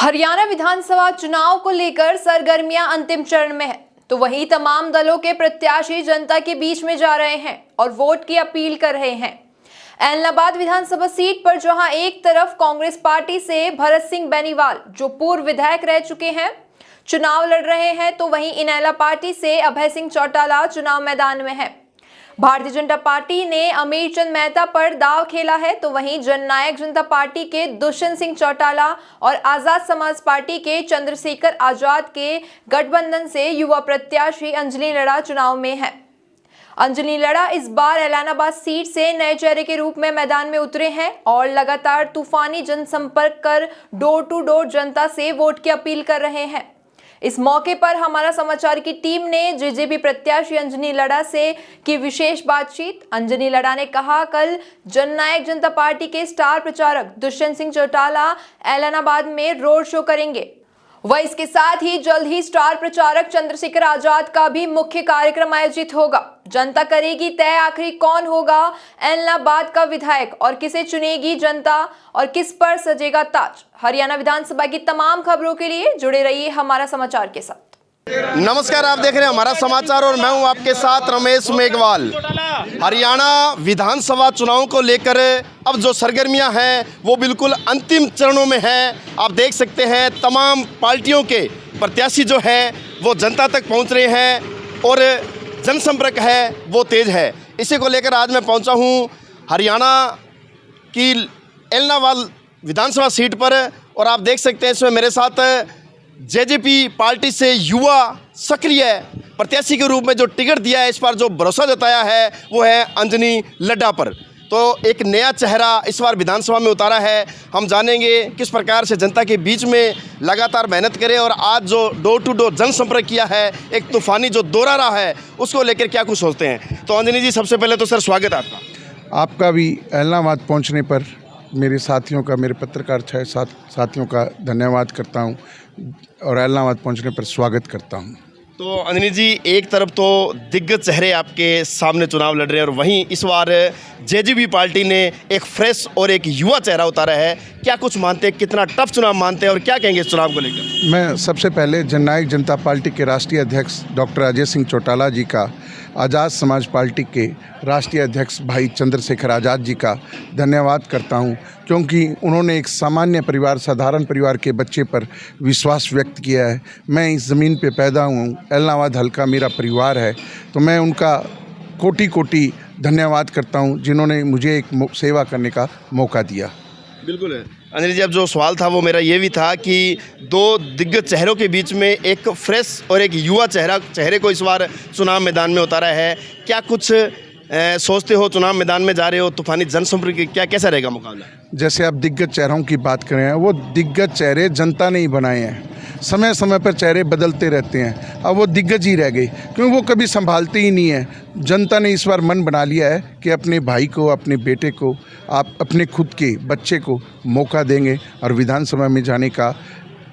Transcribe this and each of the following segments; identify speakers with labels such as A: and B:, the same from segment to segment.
A: हरियाणा विधानसभा चुनाव को लेकर सरगर्मियां अंतिम चरण में है, तो वहीं तमाम दलों के प्रत्याशी जनता के बीच में जा रहे हैं और वोट की अपील कर रहे हैं। एलनाबाद विधानसभा सीट पर जहां एक तरफ कांग्रेस पार्टी से भरत सिंह बेनीवाल, जो पूर्व विधायक रह चुके हैं, चुनाव लड़ रहे हैं, तो वहीं इनेला पार्टी से अभय सिंह चौटाला चुनाव मैदान में है। भारतीय जनता पार्टी ने अमीर चंद मेहता पर दांव खेला है, तो वहीं जननायक जनता पार्टी के दुष्यंत सिंह चौटाला और आजाद समाज पार्टी के चंद्रशेखर आजाद के गठबंधन से युवा प्रत्याशी अंजलि लड़ा चुनाव में है। अंजलि लड़ा इस बार एलनाबाद सीट से नए चेहरे के रूप में मैदान में उतरे हैं और लगातार तूफानी जनसंपर्क कर डोर टू डोर जनता से वोट की अपील कर रहे हैं। इस मौके पर हमारा समाचार की टीम ने जेजेपी प्रत्याशी अंजलि लड़ा से की विशेष बातचीत। अंजलि लड़ा ने कहा, कल जननायक जनता पार्टी के स्टार प्रचारक दुष्यंत सिंह चौटाला एलनाबाद में रोड शो करेंगे। वह इसके साथ ही जल्द ही स्टार प्रचारक चंद्रशेखर आजाद का भी मुख्य कार्यक्रम आयोजित होगा। जनता करेगी तय आखिरी कौन होगा एलनाबाद का विधायक और किसे चुनेगी जनता और किस पर सजेगा ताज। हरियाणा विधानसभा की तमाम खबरों के लिए जुड़े रहिए हमारा समाचार के साथ।
B: नमस्कार, आप देख रहे हैं हमारा समाचार और मैं हूं आपके साथ रमेश मेघवाल। हरियाणा विधानसभा चुनाव को लेकर अब जो सरगर्मियां हैं वो बिल्कुल अंतिम चरणों में हैं। आप देख सकते हैं तमाम पार्टियों के प्रत्याशी जो हैं वो जनता तक पहुंच रहे हैं और जनसंपर्क है वो तेज है। इसी को लेकर आज मैं पहुंचा हूं हरियाणा की एलनाबाद विधानसभा सीट पर और आप देख सकते हैं इसमें मेरे साथ जेजेपी पार्टी से युवा सक्रिय प्रत्याशी के रूप में जो टिकट दिया है, इस पर जो भरोसा जताया है वो है अंजलि लड़ा पर। तो एक नया चेहरा इस बार विधानसभा में उतारा है। हम जानेंगे किस प्रकार से जनता के बीच में लगातार मेहनत करे और आज जो डोर टू डोर जनसंपर्क किया है, एक तूफानी जो दौरा रहा है, उसको लेकर क्या कुछ सोचते हैं। तो अंजलि जी, सबसे पहले तो सर स्वागत है आपका।
C: आपका भी एलनाबाद पहुंचने पर मेरे साथियों का, मेरे पत्रकार साथियों का धन्यवाद करता हूं और एलनाबाद पहुंचने पर स्वागत करता हूं।
B: तो अंजलि जी, एक तरफ तो दिग्गज चेहरे आपके सामने चुनाव लड़ रहे हैं और वहीं इस बार जेजेपी पार्टी ने एक फ्रेश और एक युवा चेहरा उतारा है। क्या कुछ मानते हैं, कितना टफ चुनाव मानते हैं और क्या कहेंगे इस चुनाव को लेकर?
C: मैं सबसे पहले जननायक जनता पार्टी के राष्ट्रीय अध्यक्ष डॉक्टर अजय सिंह चौटाला जी का, आज़ाद समाज पार्टी के राष्ट्रीय अध्यक्ष भाई चंद्रशेखर आज़ाद जी का धन्यवाद करता हूं, क्योंकि उन्होंने एक सामान्य परिवार, साधारण परिवार के बच्चे पर विश्वास व्यक्त किया है। मैं इस ज़मीन पे पैदा हूँ, एलनाबाद हल्का मेरा परिवार है, तो मैं उनका कोटि कोटि धन्यवाद करता हूँ जिन्होंने मुझे एक सेवा करने का मौका दिया।
B: बिल्कुल है अंजलि जी, अब जो सवाल था वो मेरा ये भी था कि दो दिग्गज चेहरों के बीच में एक फ्रेश और एक युवा चेहरे को इस बार चुनाव मैदान में उतारा है। क्या कुछ सोचते हो, चुनाव मैदान में जा रहे हो, तूफानी जनसंपर्क कैसा रहेगा मुकाबला?
C: जैसे आप दिग्गज चेहरों की बात कर रहे हैं, वो दिग्गज चेहरे जनता ने ही बनाए हैं। समय समय पर चेहरे बदलते रहते हैं, अब वो दिग्गज ही रह गए क्योंकि वो कभी संभालते ही नहीं है। जनता ने इस बार मन बना लिया है कि अपने भाई को, अपने बेटे को, आप अपने खुद के बच्चे को मौका देंगे और विधानसभा में जाने का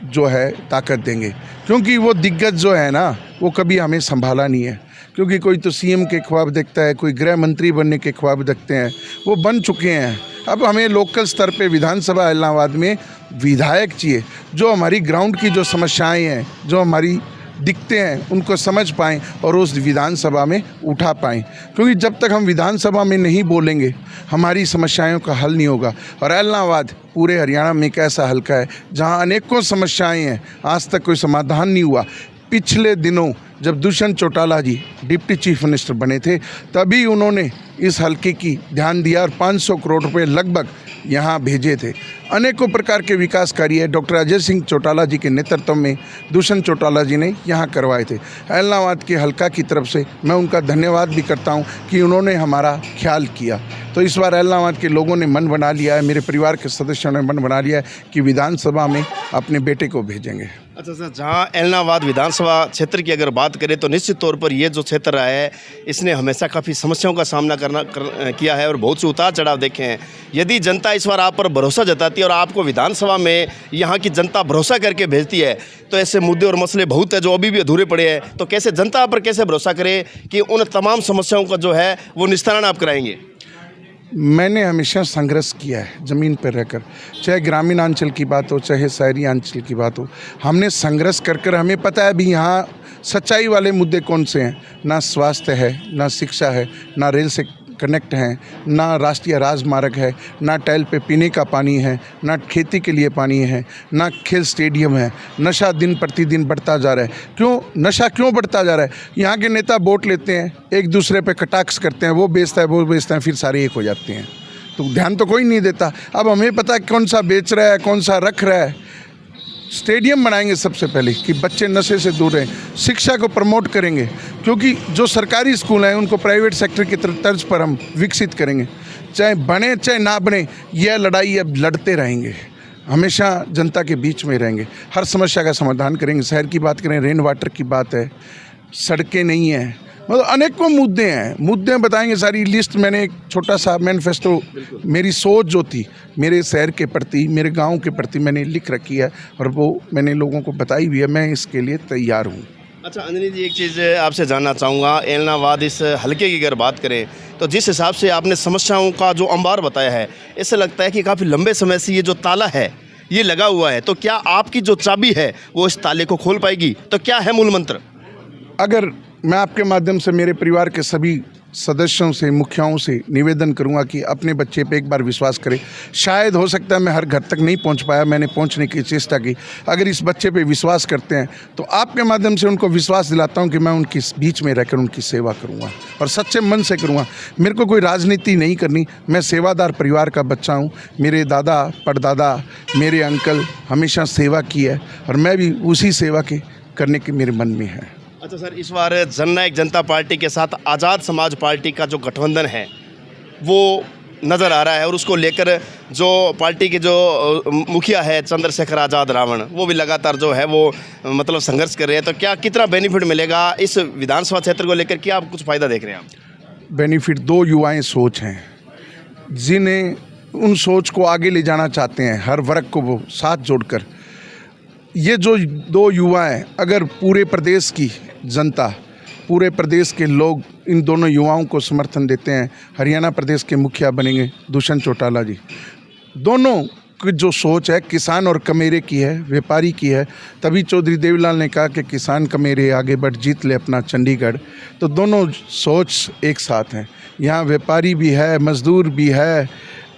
C: जो है ताकत देंगे, क्योंकि वो दिग्गज जो है ना, वो कभी हमें संभाला नहीं है। क्योंकि कोई तो सीएम के ख्वाब देखता है, कोई गृह मंत्री बनने के ख्वाब देखते हैं, वो बन चुके हैं। अब हमें लोकल स्तर पे विधानसभा एलनाबाद में विधायक चाहिए जो हमारी ग्राउंड की जो समस्याएं हैं, जो हमारी दिखते हैं, उनको समझ पाएँ और उस विधानसभा में उठा पाएँ। क्योंकि जब तक हम विधानसभा में नहीं बोलेंगे, हमारी समस्याओं का हल नहीं होगा। और एलनाबाद पूरे हरियाणा में एक ऐसा हल्का है जहाँ अनेकों समस्याएँ हैं, आज तक कोई समाधान नहीं हुआ। पिछले दिनों जब दुष्यंत चौटाला जी डिप्टी चीफ मिनिस्टर बने थे, तभी उन्होंने इस हल्के की ध्यान दिया और 500 करोड़ रुपए लगभग यहाँ भेजे थे। अनेकों प्रकार के विकास कार्य डॉक्टर अजय सिंह चौटाला जी के नेतृत्व में दुष्यंत चौटाला जी ने यहाँ करवाए थे। एलनाबाद के हल्का की तरफ से मैं उनका धन्यवाद भी करता हूँ कि उन्होंने हमारा ख्याल किया। तो इस बार एलनाबाद के लोगों ने मन बना लिया है, मेरे परिवार के सदस्यों ने मन बना लिया है कि विधानसभा में अपने बेटे को भेजेंगे।
B: अच्छा सर, जहाँ एलनाबाद विधानसभा क्षेत्र की अगर बात करें तो निश्चित तौर पर ये जो क्षेत्र रहा है, इसने हमेशा काफ़ी समस्याओं का सामना किया है और बहुत से उतार चढ़ाव देखे हैं। यदि जनता इस बार आप पर भरोसा जताती है और आपको विधानसभा में यहाँ की जनता भरोसा करके भेजती है, तो ऐसे मुद्दे और मसले बहुत है जो अभी भी अधूरे पड़े हैं। तो कैसे जनता पर कैसे भरोसा करे कि उन तमाम समस्याओं का जो है वो निस्तारण आप कराएंगे?
C: मैंने हमेशा संघर्ष किया है ज़मीन पर रहकर, चाहे ग्रामीण अंचल की बात हो चाहे शहरी अंचल की बात हो। हमने संघर्ष कर कर हमें पता है अभी यहाँ सच्चाई वाले मुद्दे कौन से हैं। ना स्वास्थ्य है, ना शिक्षा है, ना रेल से कनेक्ट हैं, ना राष्ट्रीय राजमार्ग है, ना टैल पे पीने का पानी है, ना खेती के लिए पानी है, ना खेल स्टेडियम है। नशा दिन प्रतिदिन बढ़ता जा रहा है। क्यों नशा क्यों बढ़ता जा रहा है? यहाँ के नेता वोट लेते हैं, एक दूसरे पे कटाक्ष करते हैं, वो बेचता है वो बेचता है, फिर सारे एक हो जाते हैं। तो ध्यान तो कोई नहीं देता। अब हमें पता है कौन सा बेच रहा है, कौन सा रख रहा है। स्टेडियम बनाएंगे सबसे पहले कि बच्चे नशे से दूर रहें। शिक्षा को प्रमोट करेंगे, क्योंकि जो सरकारी स्कूल हैं उनको प्राइवेट सेक्टर की तर्ज पर हम विकसित करेंगे। चाहे बने चाहे ना बने, यह लड़ाई अब लड़ते रहेंगे, हमेशा जनता के बीच में रहेंगे, हर समस्या का समाधान करेंगे। शहर की बात करें, रेन वाटर की बात है, सड़कें नहीं हैं, मतलब अनेकों मुद्दे बताएंगे। सारी लिस्ट मैंने एक छोटा सा मैनिफेस्टो, मेरी सोच जो थी मेरे शहर के प्रति, मेरे गांव के प्रति मैंने लिख रखी है और वो मैंने लोगों को बताई भी है। मैं इसके लिए तैयार हूँ।
B: अच्छा अंजनी जी, एक चीज़ आपसे जानना चाहूँगा। ऐलनाबाद इस हलके की अगर बात करें तो जिस हिसाब से आपने समस्याओं का जो अंबार बताया है, इससे लगता है कि काफ़ी लंबे समय से ये जो ताला है ये लगा हुआ है। तो क्या आपकी जो चाबी है वो इस ताले को खोल पाएगी? तो क्या है मूल मंत्र?
C: अगर मैं आपके माध्यम से मेरे परिवार के सभी सदस्यों से, मुखियाओं से निवेदन करूंगा कि अपने बच्चे पे एक बार विश्वास करें। शायद हो सकता है मैं हर घर तक नहीं पहुंच पाया, मैंने पहुंचने की चेष्टा की। अगर इस बच्चे पे विश्वास करते हैं तो आपके माध्यम से उनको विश्वास दिलाता हूं कि मैं उनकी बीच में रहकर उनकी सेवा करूंगा और सच्चे मन से करूंगा। मेरे को कोई राजनीति नहीं करनी, मैं सेवादार परिवार का बच्चा हूँ। मेरे दादा परदादा, मेरे अंकल हमेशा सेवा की है और मैं भी उसी सेवा के करने के मेरे मन में है।
B: अच्छा सर, इस बार जननायक जनता पार्टी के साथ आज़ाद समाज पार्टी का जो गठबंधन है वो नज़र आ रहा है और उसको लेकर जो पार्टी के जो मुखिया है चंद्रशेखर आज़ाद रावण, वो भी लगातार जो है वो मतलब संघर्ष कर रहे हैं। तो क्या कितना बेनिफिट मिलेगा इस विधानसभा क्षेत्र को लेकर? क्या आप कुछ फ़ायदा देख रहे हैं आप?
C: बेनिफिट दो युवाएं सोच हैं जिन्हें उन सोच को आगे ले जाना चाहते हैं, हर वर्ग को वो साथ जोड़कर। ये जो दो युवा हैं, अगर पूरे प्रदेश की जनता, पूरे प्रदेश के लोग इन दोनों युवाओं को समर्थन देते हैं, हरियाणा प्रदेश के मुखिया बनेंगे दुष्यंत चौटाला जी। दोनों की जो सोच है किसान और कमेरे की है, व्यापारी की है। तभी चौधरी देवीलाल ने कहा कि किसान कमेरे आगे बढ़ जीत ले अपना चंडीगढ़। तो दोनों सोच एक साथ हैं। यहाँ व्यापारी भी है, मजदूर भी है,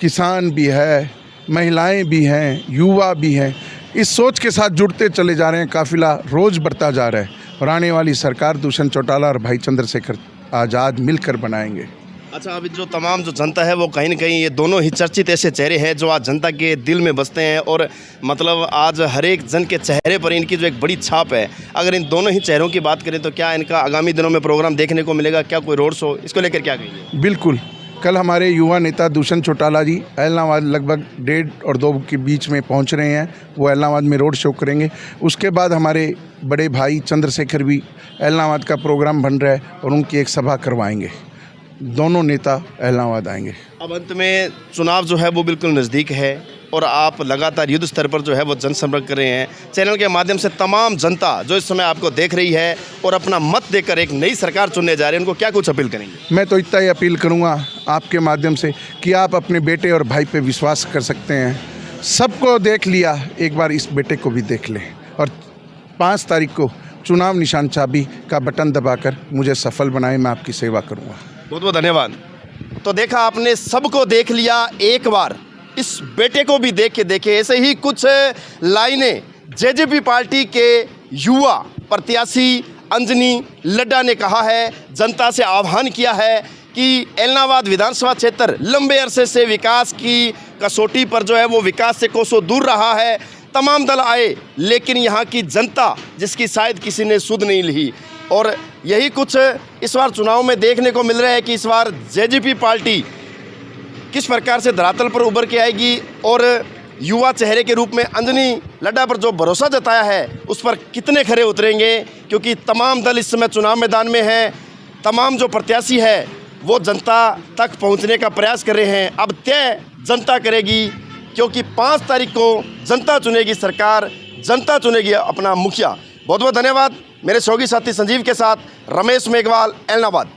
C: किसान भी है, महिलाएं भी हैं, युवा भी हैं। इस सोच के साथ जुड़ते चले जा रहे हैं। काफिला रोज़ बढ़ता जा रहा है और आने वाली सरकार दुष्यंत चौटाला और भाई चंद्रशेखर आज़ाद मिलकर बनाएंगे।
B: अच्छा, अभी जो तमाम जो जनता है वो कहीं ना कहीं ये दोनों ही चर्चित ऐसे चेहरे हैं जो आज जनता के दिल में बसते हैं और मतलब आज हर एक जन के चेहरे पर इनकी जो एक बड़ी छाप है। अगर इन दोनों ही चेहरों की बात करें तो क्या इनका आगामी दिनों में प्रोग्राम देखने को मिलेगा? क्या कोई रोड शो, इसको लेकर क्या कहेंगे?
C: बिल्कुल, कल हमारे युवा नेता दुष्यंत चौटाला जी ऐलनाबाद लगभग 1.5 और 2 के बीच में पहुंच रहे हैं। वो ऐलनाबाद में रोड शो करेंगे। उसके बाद हमारे बड़े भाई चंद्रशेखर भी ऐलनाबाद का प्रोग्राम बन रहा है और उनकी एक सभा करवाएंगे। दोनों नेता ऐलनाबाद आएंगे।
B: अब अंत में चुनाव जो है वो बिल्कुल नज़दीक है और आप लगातार युद्ध स्तर पर जो है वो जनसंपर्क कर रहे हैं। चैनल के माध्यम से तमाम जनता जो इस समय आपको देख रही है और अपना मत देकर एक नई सरकार चुनने जा रहे हैं, उनको क्या कुछ अपील करेंगे?
C: मैं तो इतना ही अपील करूंगा आपके माध्यम से कि आप अपने बेटे और भाई पे विश्वास कर सकते हैं। सबको देख लिया, एक बार इस बेटे को भी देख लें और 5 तारीख को चुनाव निशान चाबी का बटन दबाकर मुझे सफल बनाए। मैं आपकी सेवा करूँगा।
B: बहुत बहुत धन्यवाद। तो देखा आपने, सबको देख लिया, एक बार इस बेटे को भी देख के देखे। ऐसे ही कुछ लाइनें जेजेपी पार्टी के युवा प्रत्याशी अंजनी लड्डा ने कहा है, जनता से आह्वान किया है कि ऐलनाबाद विधानसभा क्षेत्र लंबे अरसे से विकास की कसौटी पर जो है वो विकास से कोसों दूर रहा है। तमाम दल आए लेकिन यहाँ की जनता जिसकी शायद किसी ने सुध नहीं ली और यही कुछ इस बार चुनाव में देखने को मिल रहा है कि इस बार जेजेपी पार्टी किस प्रकार से धरातल पर उभर के आएगी और युवा चेहरे के रूप में अंजनी लड्डा पर जो भरोसा जताया है उस पर कितने खरे उतरेंगे, क्योंकि तमाम दल इस समय चुनाव मैदान में हैं। तमाम जो प्रत्याशी है वो जनता तक पहुंचने का प्रयास कर रहे हैं। अब तय जनता करेगी, क्योंकि 5 तारीख को जनता चुनेगी सरकार, जनता चुनेगी अपना मुखिया। बहुत बहुत धन्यवाद। मेरे सहयोगी साथी संजीव के साथ रमेश मेघवाल, ऐलनाबाद।